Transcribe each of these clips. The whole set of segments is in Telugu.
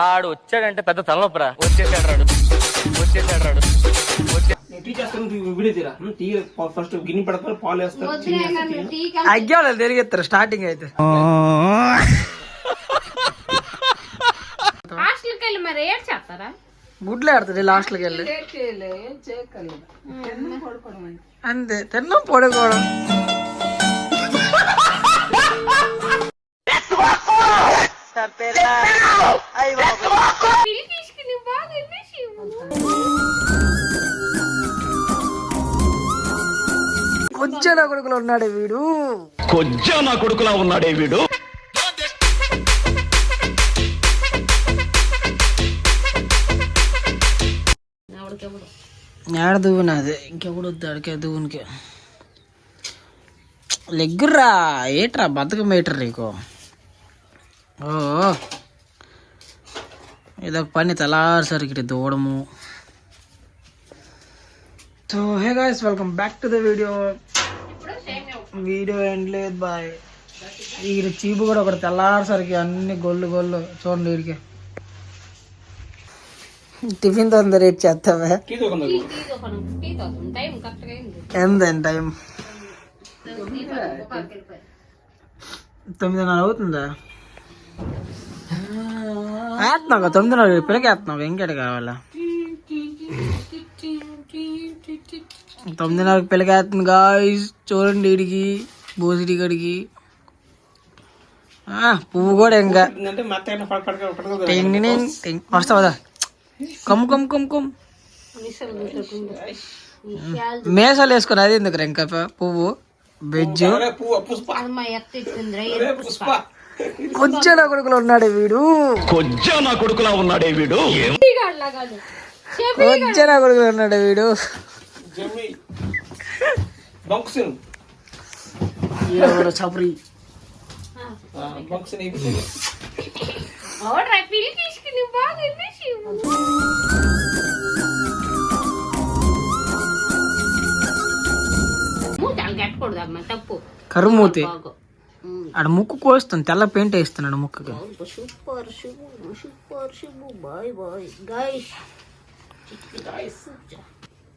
ఆడు వచ్చాడంటే పెద్ద తలనొప్పరా. వచ్చేసాడు రాడు. ఫస్ట్ గిన్నె పెడతారు, పాలు వేస్తారు, అగ్గాలు తిరిగిస్తారు స్టార్టింగ్ అయితే. హాస్టల్కి వెళ్ళి మరి ఏడ్ చేస్తారా? గుడ్లు ఆడుతుంది లాస్ట్కి వెళ్ళి అంతే. తిన్నాం పడుకోవడం. కొంచెం నా కొడుకులో ఉన్నాడే వీడు. ఏడ దువ్వునాది ఇంకెప్పుడు వద్దు అడికే దువ్వునికి. లెగ్గుర్రా ఏట్రా బతకం ఏట్రా నీకు. ఓ ఇదొక పని తెల్లారిసరికి దూడము. So hey guys, welcome back to the video. ఏం లేదు బాయ్. ఈ చీపు కూడా ఒకటి తెల్లారిసరికి అన్ని గొల్లు చూడండి. వీడికి టిఫిన్ తొందర రేట్ చేస్తావా? ఎంత టైం? 9:30 అవుతుందా? వేస్తున్నావు 9:30 పిల్లకి వేస్తున్నావు. ఇంకెట కావాలా? 9:30 పిల్లకి వేస్తుంది గాయ్స్. చూడండి వీడికి బోసిడి గడికి పువ్వు కూడా ఇంకా వస్తావదా? కమ్ మేసాలు వేసుకుని అది ఎందుకు ఇంకా పువ్వు బెజ్జు. కొంచెం నా కొడుకులో ఉన్నాడే వీడు. కొంచెం నా కొడుకులో ఉన్నాడే వీడు. చపరి కరుమూతి ఆడ ముక్కు కోస్తుంది. తెల్ల పెయింట్ వేస్తున్నాడు ముక్కుకి.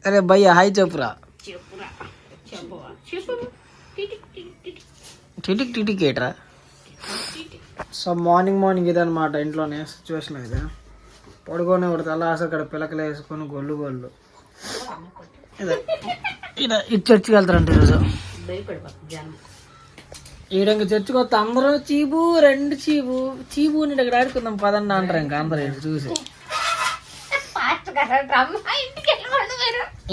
అరే భయ్యా హాయ్ చెప్పురా. టిటిక్ ఏట్రా. సో మార్నింగ్ ఇదనమాట ఇంట్లోనే సిచ్యువేషన్ అయితే. పడుకొని ఒకటి తెల్ల అక్కడ పిలకలు వేసుకొని గొల్లు ఇది చర్చికి వెళ్తారంట ఈరోజు. ఈడంగా చర్చికి వస్తే అందరూ చీపు ఇక్కడ ఆడుకుందాం పదండి అంటారు. ఇంకా అందరూ చూసి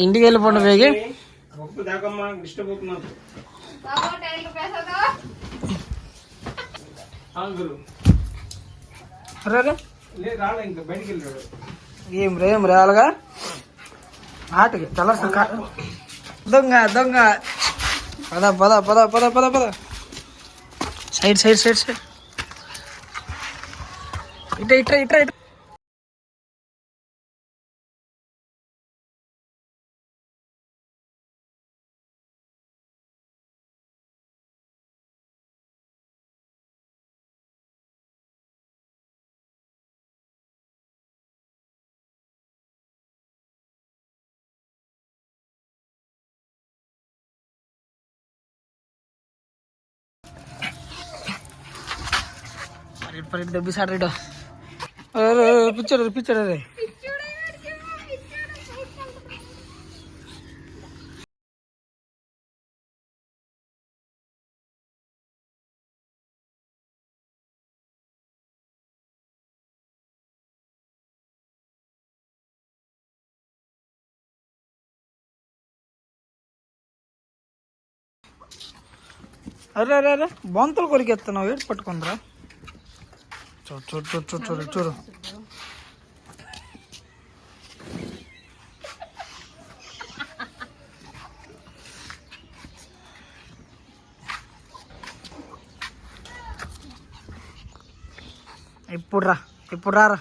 ఇంటికి వెళ్ళిపోండి వేగి. ఏం రాలుగా ఆటకి తెల్ల దొంగ పద సైడ్ ఇట్రా. దెబ్బసాడు రేటు పిచ్చాడు రే. అరే బొంతలు కొరికెత్తున్నావు. ఏడు పట్టుకుందిరా. చూడు ఇప్పుడు రారా.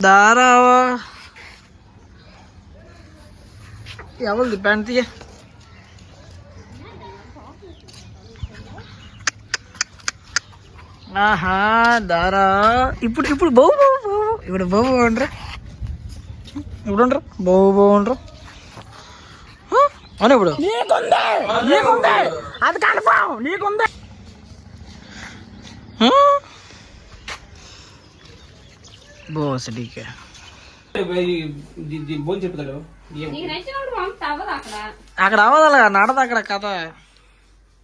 దారావా ఎవరిది ప్యాంట్ తీయ. ఆహా దారా ఇప్పుడు బావు ఇప్పుడు బావు బాగుండ్రా ఇప్పుడు ఉండరు బాగుండ్రు అవును ఇప్పుడు నీకుందే అది కన్ఫామ్ నీకుందే బోస్ డీకే బోన్ చెప్తాడు నీకు నచ్చినప్పుడు పంపుతా అవ్వదు అక్కడ అక్కడ అవ్వదలా నడదు అక్కడ కథ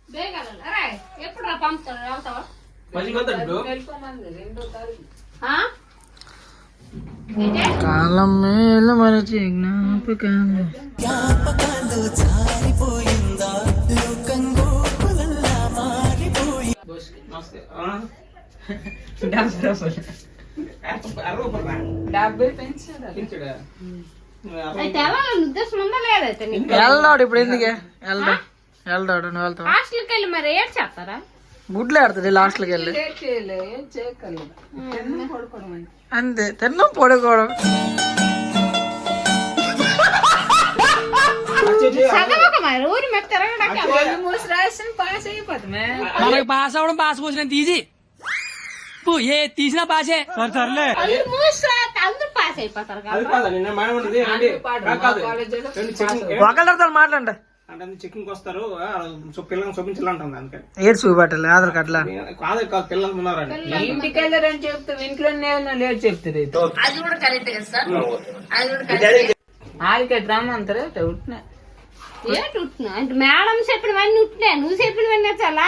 బేగాలి అరే ఎప్పుడు రా పంపుతాడు వెళ్తావా మంచిగా వస్తాడు ఆ? కాలం మేలు మరచి జ్ఞాపకాలు నమస్తే పెంచాడా అయితే వెళ్ళాలని ఉద్దేశం ఉందా లేదైతే నీకు వెళ్దాడు ఇప్పుడు ఎందుకే వెళ్దాడు నువ్వు వెళ్తావు హాస్టల్కి వెళ్ళి మరి ఏం చేస్తారా గుడ్లు ఆడుతుంది లాస్ట్కి వెళ్ళి అంతే తిన్నాం పడుకోవడం చదవక మరి ఊరి మీద తిరగడానికి మనకి పాస్ అవడం పాస్ పోసిన తీసి ఏ తీసినా పాసే సర్లే అందరూ పాస్ అయిపోతారు కదా. అది కాదా నిన్న మేడం ఉన్నది రండి కాదు రండి చెకింగ్ ఒకళ్ళతో మాట్లాడండి అంటే చెకింగ్ వస్తారు పిల్లల్ని చూపించాలంటుంది అందుకని ఏడు చూపెట్టాలి ఆధార్ కార్డులా కాదు కాదు పిల్లలు ఉన్నారండి ఇంటికి వెళ్ళారని చెప్తావు ఇంట్లోనే లేట్ చెప్తారు అది కూడా కరెక్ట్ కదా సార్ అది కూడా కరెక్ట్ ఆడికి రమ్మంటారు ఉట్టినా ఏంటి ఉట్టినా అంటే మేడం చెప్పినవన్నీ ఉట్టినా నువ్వు చెప్పినవన్నీ చాలా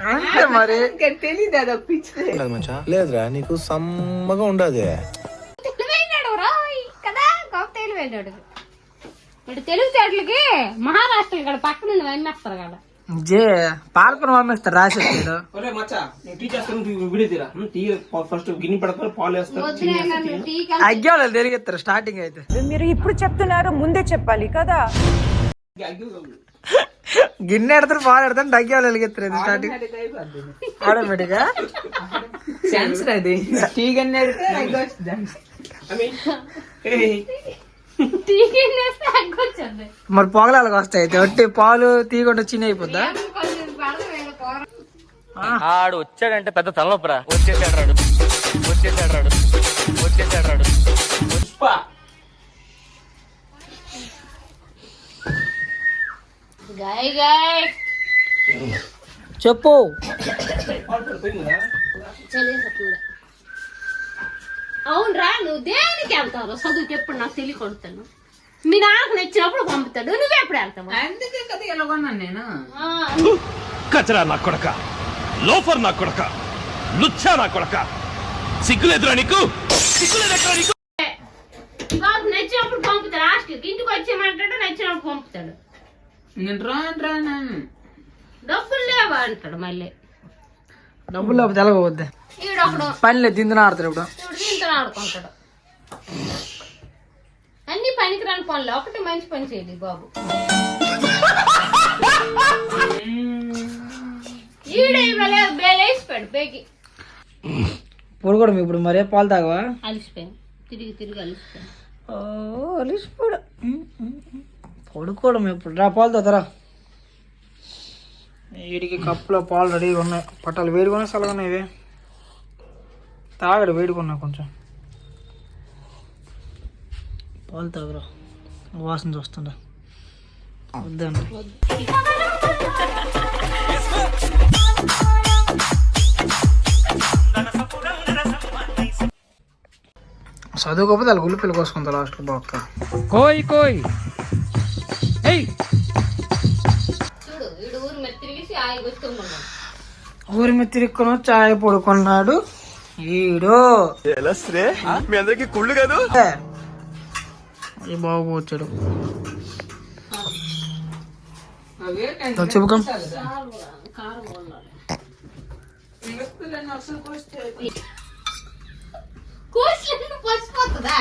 అంతే మరి తెలియదు అది పిచ్చి లేదురా నీకు సమ్మగా ఉండదు తెలివైనాడు రా కదా గొప్ప తెలివైనాడు ఇటు తెలుగుతేటలకి మహారాష్ట్ర ఇక్కడ పక్కన నుండి వమ్మేస్తారు కదా పాలకొని పంపిస్తారు రాసి వచ్చాడు ఒరే మచ్చా నేను టీ చేస్తాను వీడియో తీరా టీ ఫస్ట్ గిన్నె పెడతారు పాలు వేస్తారు అగ్గివాళ్ళు తిరిగిస్తారు స్టార్టింగ్ అయితే మీరు ఇప్పుడు చెప్తున్నారు ముందే చెప్పాలి కదా గిన్నె ఎడతారు పాలు ఎడతారు అగ్గివాళ్ళు వెలిగిస్తారు ఇది స్టార్టింగ్ ఆటోమేటిక్ గా ఛాన్స్ అది టీ గన్నే టీకేస్తే అగ్గొచ్చింది మరి పొగలాలకు వస్తాయి అయితే ఒట్టి పాలు తీయకుండా చిన్న అయిపోద్దా ఆడు వచ్చాడంటే పెద్ద తలనొప్పరా వచ్చేసాడు రాడు పుష్ప గాయ్ గాయ్ చెప్పు అవునరా నువ్వు దేనికి వెళ్తావు చదువుకి ఎప్పుడు నాకు తెలియకొడతాను మీ నాన్నకు నచ్చినప్పుడు పంపుతాడు నువ్వు ఎప్పుడు వెళ్తావు అందుకే కదా ఇలా కొన్నాను నేను కచరా నా కొడక లోఫర్ నా కొడక లుచ్చా నా కొడక సిగ్గులేదురా నీకు సిగ్గులేదెక్కడా నీకు బాబు నచ్చినప్పుడు పంపుతాడు హాస్టల్కి ఇంటికి వచ్చేయమంటాడు నచ్చినప్పుడు పంపుతాడు నేను రాను డబ్బులు లేవా అంటాడు మళ్ళీ డబ్బులు లేకపోతే ఎలాగోద్ది ఈడొకడు పనిలే దిందున ఆడతారు ఇప్పుడు ఇప్పుడు దీంతో ఆడుకుంటాడు అన్ని పనికిరాని పనులు ఒకటి మంచి పని చేయదు బాబు ఈడే బేలేసిపోయాడు బేగి పొడుకోవడం ఇప్పుడు మరే పాలు తాగవా అలిసిపోయాను తిరిగి అలిసిపోయాను అలిసిపోయాడు పడుకోవడం ఇప్పుడు రా పాలు తాతరా వీడికి కప్పులో పాలు రెడీగా ఉన్నాయి పట్టాలు వేడిగా చల్లగా ఇవి తాగడు వేడుకున్నా కొంచెం పాలు తాగరా వాసన చూస్తుండ వద్దండి చదువుకోకపోతే వాళ్ళ గుళ్ళు పిల్ల కోసుకుంటా లాస్ట్ బాక్క చూడు వీడు ఊరు మీద తిరిగేసి ఆగి వస్తున్నాడు ఊరి మీద తిరుక్కుని చాయ్ పడుకున్నాడు ఈడు మీ అందరికి కుళ్ళు కాదు ఈ బాబు వచ్చాడు చెప్పుకం పసిపోతుందా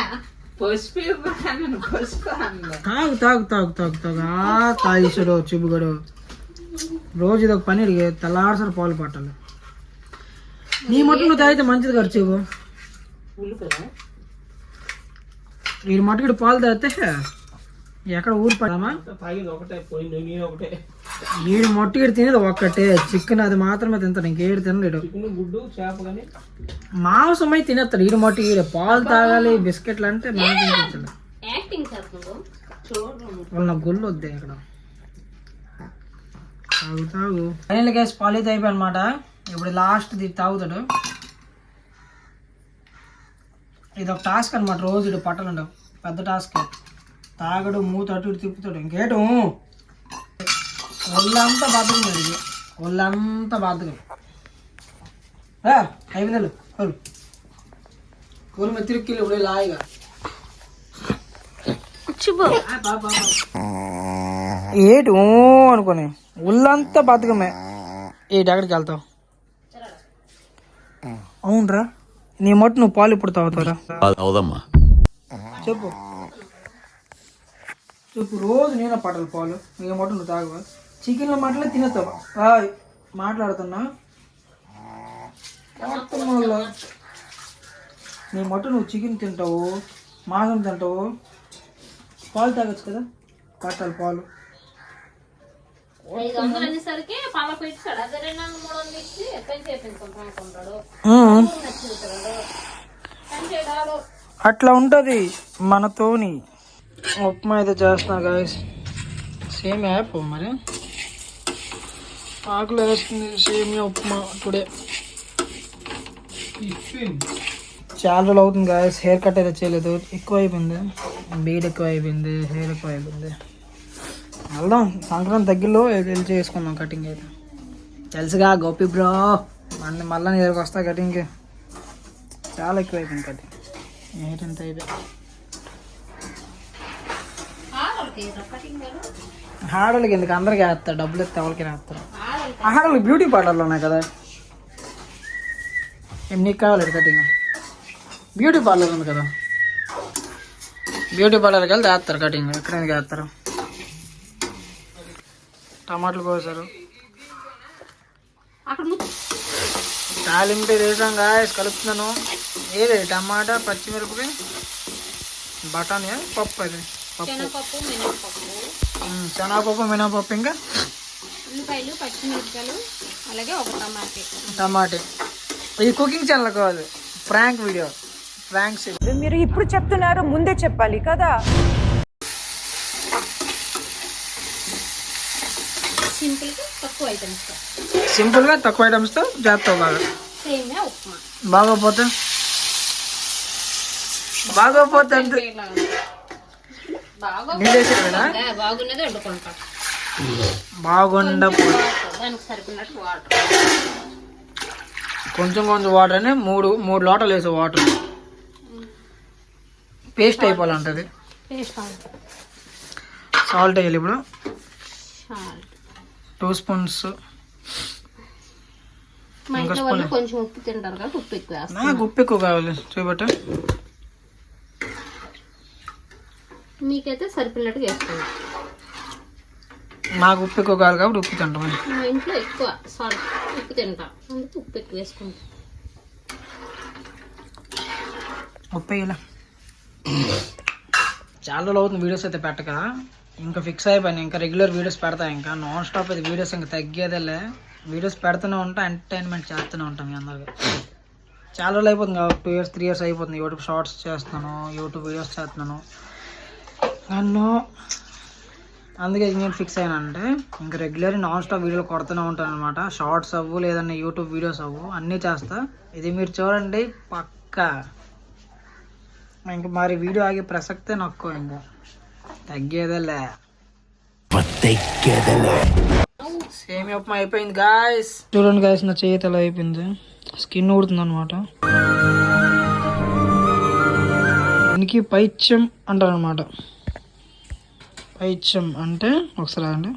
తాగు తాగు తాగు తాగు తాగు తాగిస్తాడు చెప్పుగాడు రోజు ఇది ఒక పని అడిగే తెల్లారసరి పాలు పట్టాలి నీ మట్టు నువ్వు తాగితే మంచిది ఖర్చు వీడి మట్టుకుడు పాలు తాగితే ఎక్కడ ఊరు పడమా తాగేది ఒకటే పోయి నేను ఒకటే వీడు మొట్టగడి తినేది ఒక్కటే చికెన్, అది మాత్రమే తింటాడు, ఇంకేడు తినలేడు. చికెన్ గుడ్డు చేప కానీ మాంసం అయితే తినేస్తాడు వీడు మొట్టి. వీడు పాలు తాగాలి బిస్కెట్లు అంటే మనం తినిపించాలి. యాక్టింగ్ చేస్తున్నావు చూడు. వాళ్ళ గుళ్ళు వద్దే ఇక్కడ. తాగు ఫైనల్ గ్యాస్ పాలు అయితే అయిపోయి అనమాట. ఇప్పుడు లాస్ట్ తాగుతాడు. ఇది ఒక టాస్క్ అనమాట, రోజు ఇటు పట్టాలంటావు, పెద్ద టాస్క్. తాగడు, మూత అటు ఇటు తిప్పుతాడు, ఇంకేటు ఒళ్ళంతా బాధకం. ఇది ఒళ్ళంతా బాధకం. అయిపోయింది కోరు కోరు మెత్తిరిక్కిళ్ళు ఇప్పుడు లాయిగా ఏటు అనుకోని ఒళ్ళంతా బతకమే. ఏటి ఎక్కడికి వెళ్తావు? అవునరా, నీ మట్టు నువ్వు పాలు ఇప్పుడు తాగుతావురా? అవుదమ్మా. చెప్పు చెప్పు. రోజు నేనే పట్టాలి పాలు, నీ మట్టు నువ్వు తాగవా? చికెన్లో మటలే తినేస్తావా? మాట్లాడుతున్నా నీ మట్టు నువ్వు చికెన్ తింటావు, మాంసం తింటావు, పాలు తాగొచ్చు కదా. పట్టాలి పాలు. 500 అనేసరికి పాల పెట్టాడు. అదే 200-300 ఇచ్చి పెంచేపించుకుంటాడు. అట్లా ఉంటుంది మనతోని. ఉప్మా అయితే చేస్తున్నా గాయస్. సేమ్ యాప్ మరి ఆకులు వేస్తుంది. సేమియా ఉప్మా టుడే. చాలా రోజులు అవుతుంది గాయస్. హెయిర్ కట్ అయితే చేయలేదు, ఎక్కువ అయిపోయింది, బీడ్ ఎక్కువ అయిపోయింది, హెయిర్ ఎక్కువ అయిపోయింది. వెళ్దాం సంక్రాంతి దగ్గరలో వెళ్ళి చేసుకుందాం కటింగ్ అయితే. తెలుసుగా గోపి బ్రో, మళ్ళీ నీ దగ్గరకు వస్తా కటింగ్కి. చాలా ఎక్కువ అయిపోయింది కటింగ్. హెయిర్ ఎంత అయిపోయింది. ఆడవాళ్ళకి ఎందుకు, అందరికి వేస్తారు, డబ్బులు ఎత్తే ఎవరికి వేస్తారు. ఆడవాళ్ళకి బ్యూటీ పార్లర్లు ఉన్నాయి కదా. నీకు కావాలి కటింగ్? బ్యూటీ పార్లర్ ఉంది కదా, బ్యూటీ పార్లర్కి వెళ్తే వేస్తారు కటింగ్. ఎక్కడైనా వేస్తారు. టమాటాలు కోసారు, తాలింపు వేసాం గాయస్, కలుపుతున్నాను. ఏది టమాటా, పచ్చిమిరపకాయ, బఠానీ, పప్పు. అది పప్పు, శనగపప్పు, మినపప్పు, ఇంకా ఉల్లిపాయలు, పచ్చిమిరపకాయలు, అలాగే ఒక టమాటా. ఇది కుకింగ్ ఛానల్ కాదు, ఫ్రాంక్ వీడియో, ఫ్రాంక్స్. మీరు ఇప్పుడు చెప్తున్నారు, ముందే చెప్పాలి కదా. సింపుల్గా తక్కువ ఐటమ్స్తో చేస్తావు బాగా. ఉప్మా బాగోపోతే అంతే. బాగున్నది వండుకుంటా. బాగుండపోతే దానికి సరిపడినట్టు వాటర్, కొంచెం వాటర్ అని మూడు లోటాలు వేసే వాటర్. పేస్ట్ అయిపోవాలంటది. సాల్ట్ వేయాలి ఇప్పుడు 2 స్పూన్స్. మా ఇంట్లో వాళ్ళు కొంచెం ఉప్పు తింటారు కాబట్టి ఉప్పు ఎక్కువ వేస్తాం. నాకు ఉప్పు ఎక్కువ కావాలి చూపట్టు. మీకైతే సరిపడినట్టుగా వేసుకోండి. నాకు ఉప్పు ఎక్కువ కావాలి కాబట్టి ఉప్పు తింటాం. మా ఇంట్లో ఎక్కువ సాల్ట్ ఉప్పు తింటాం, అందుకే ఉప్పు ఎక్కువ వేసుకుంటాం. ఉప్పు వేయాలి. చాలా రోజులు అవుతుంది వీడియోస్ అయితే పెట్టక. ఇంకా ఫిక్స్ అయిపోయాను, ఇంకా రెగ్యులర్ వీడియోస్ పెడతా. ఇంకా నాన్ స్టాప్ అయితే వీడియోస్ ఇంకా తగ్గేదేలే. వీడియోస్ పెడుతూనే ఉంటాం, ఎంటర్టైన్మెంట్ చేస్తూనే ఉంటాం మీ అందరికి. చాలా రోజులు అయిపోతుంది కాబట్టి 2 years 3 years అయిపోతుంది. యూట్యూబ్ షార్ట్స్ చేస్తున్నాను, యూట్యూబ్ వీడియోస్ చేస్తున్నాను. నన్ను అందుకే నేను ఫిక్స్ అయినంటే ఇంకా రెగ్యులర్ నాన్ స్టాప్ వీడియోలు కొడుతూనే ఉంటాను అనమాట. షార్ట్స్ అవ్వు, లేదన్నా యూట్యూబ్ వీడియోస్ అవ్వు, అన్నీ చేస్తా. ఇది మీరు చూడండి పక్కా. ఇంక మరి వీడియో ఆగే ప్రసక్తే నాకు, ఇంకా తగ్గేదేలే. సేమియా ఉప్మా అయిపోయింది గాయస్. చూడండి గాయస్, నా చేతి ఎలా అయిపోయింది, స్కిన్ ఊడుతుంది అనమాట. దీనికి పైత్యం అంటారు అనమాట. పైత్యం అంటే ఒకసారి అండి,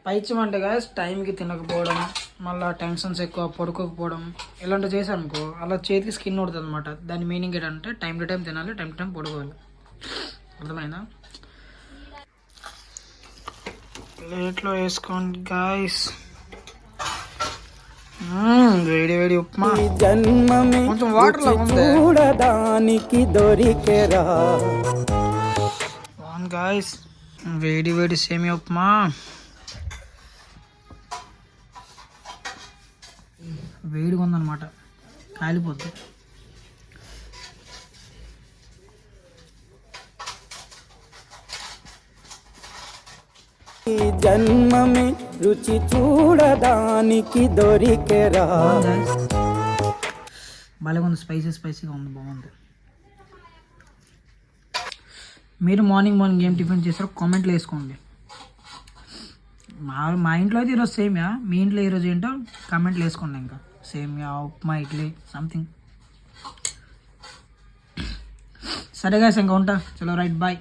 పైత్యం అంటే గాయస్ టైంకి తినకపోవడం, మళ్ళీ టెన్షన్స్ ఎక్కువ, పడుకోకపోవడం, ఇలాంటివి చేశాను అనుకో అలా చేతికి స్కిన్ ఊడుతుంది అనమాట. దాని మీనింగ్ ఏంటంటే టైం టు టైం తినాలి, టైం టు టైం పడుకోవాలి. అర్థమైందా? ప్లేట్లో వేసుకోండి గాయస్. వేడి వేడి ఉప్మా. కొంచెం వాటర్ లాగా ఉంది. గాయస్ వేడి వేడి సేమియా ఉప్మా. వేడిగా ఉందన్నమాట, కాలిపోద్ది. జన్మమే రుచి చూడడానికి దొరికెరా. భలే ఉంది, స్పైసీగా ఉంది, బాగుంది. మీరు మార్నింగ్ ఏం టిఫిన్ చేస్తారో కామెంట్లో వేసుకోండి. మా ఇంట్లో అయితే ఈరోజు సేమియా, మీ ఇంట్లో ఈరోజు ఏంటో కామెంట్లో వేసుకోండి. ఇంకా సేమియా, ఉప్మా, ఇడ్లీ సంథింగ్. సరే గాయస్, ఇంకా ఉంటా. చలో రైట్, బాయ్.